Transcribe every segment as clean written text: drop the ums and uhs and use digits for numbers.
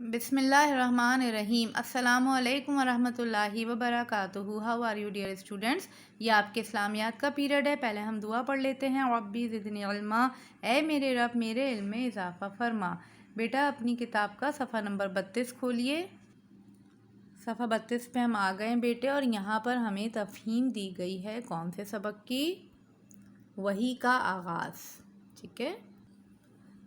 بسم اللہ الرحمن الرحیم۔ السلام علیکم ورحمۃ اللہ وبرکاتہ۔ How are you dear students? یہ آپ کے اسلامیات کا پیریڈ ہے۔ پہلے ہم دعا پڑھ لیتے ہیں۔ ربی زدنی علما، اے میرے رب میرے علم میں اضافہ فرما۔ بیٹا اپنی کتاب کا صفحہ نمبر 32 کھولیے۔ صفحہ 32 پہ ہم آ گئے ہیں بیٹے، اور یہاں پر ہمیں تفہیم دی گئی ہے کون سے سبق کی؟ وحی کا آغاز، ٹھیک ہے۔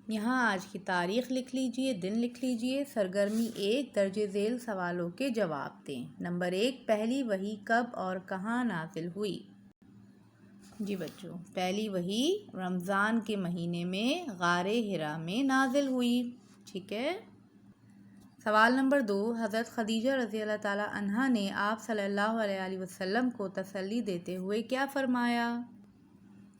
یہاں آج کی تاریخ لکھ لیجئے، دن لکھ لیجئے۔ سرگرمی 1، درج ذیل سوالوں کے جواب دیں۔ نمبر 1، پہلی وحی کب اور کہاں نازل ہوئی؟ جی بچوں، پہلی وحی رمضان کے مہینے میں غار حرا میں نازل ہوئی، ٹھیک ہے۔ سوال نمبر 2، حضرت خدیجہ رضی اللہ تعالیٰ عنہا نے آپ صلی اللہ علیہ وسلم کو تسلی دیتے ہوئے کیا فرمایا؟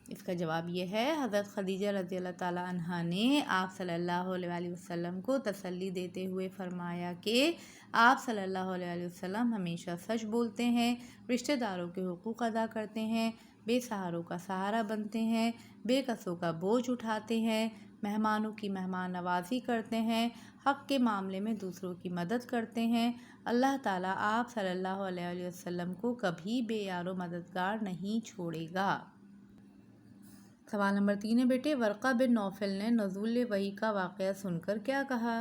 اس کا جواب یہ ہے، حضرت خدیجہ رضی اللہ تعالیٰ عنہا نے آپ صلی اللہ علیہ وسلم کو تسلی دیتے ہوئے فرمایا کہ آپ صلی اللہ علیہ وسلم ہمیشہ سچ بولتے ہیں، رشتہ داروں کے حقوق ادا کرتے ہیں، بے سہاروں کا سہارا بنتے ہیں، بے کسوں کا بوجھ اٹھاتے ہیں، مہمانوں کی مہمان نوازی کرتے ہیں، حق کے معاملے میں دوسروں کی مدد کرتے ہیں۔ اللہ تعالیٰ آپ صلی اللہ علیہ وسلم کو کبھی بے یار و مددگار نہیں چھوڑے گا۔ سوال نمبر 3 ہے بیٹے، ورقہ بن نوفل نے نزول وحی کا واقعہ سن کر کیا کہا؟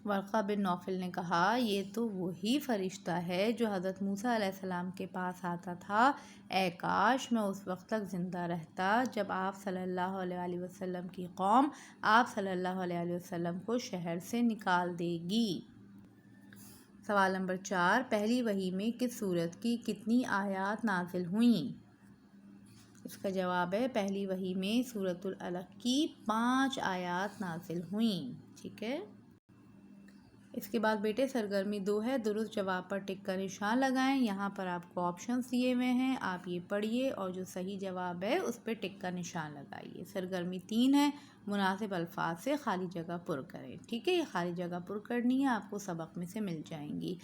ورقہ بن نوفل نے کہا، یہ تو وہی فرشتہ ہے جو حضرت موسیٰ علیہ السلام کے پاس آتا تھا۔ اے کاش میں اس وقت تک زندہ رہتا جب آپ صلی اللہ علیہ وسلم کی قوم آپ صلی اللہ علیہ وسلم کو شہر سے نکال دے گی۔ سوال نمبر 4، پہلی وحی میں کس سورت کی کتنی آیات نازل ہوئیں؟ اس کا جواب ہے، پہلی وحی میں سورۃ العلق کی 5 آیات نازل ہوئیں، ٹھیک ہے۔ اس کے بعد بیٹے سرگرمی 2 ہے، درست جواب پر ٹک کا نشان لگائیں۔ یہاں پر آپ کو آپشنز دیے ہوئے ہیں، آپ یہ پڑھیے اور جو صحیح جواب ہے اس پہ ٹک کا نشان لگائیے۔ سرگرمی 3 ہے، مناسب الفاظ سے خالی جگہ پر کریں، ٹھیک ہے۔ یہ خالی جگہ پر کرنی ہے، آپ کو سبق میں سے مل جائیں گی۔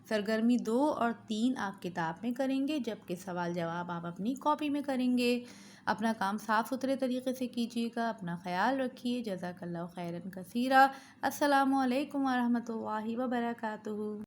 سرگرمی 2 اور 3 آپ کتاب میں کریں گے، جبکہ سوال جواب آپ اپنی کاپی میں کریں گے۔ اپنا کام صاف ستھرے طریقے سے کیجیے گا، اپنا خیال رکھیے۔ جزاک اللہ خیرا کثیرا۔ السلام علیکم ورحمۃ اللہ وبرکاتہ۔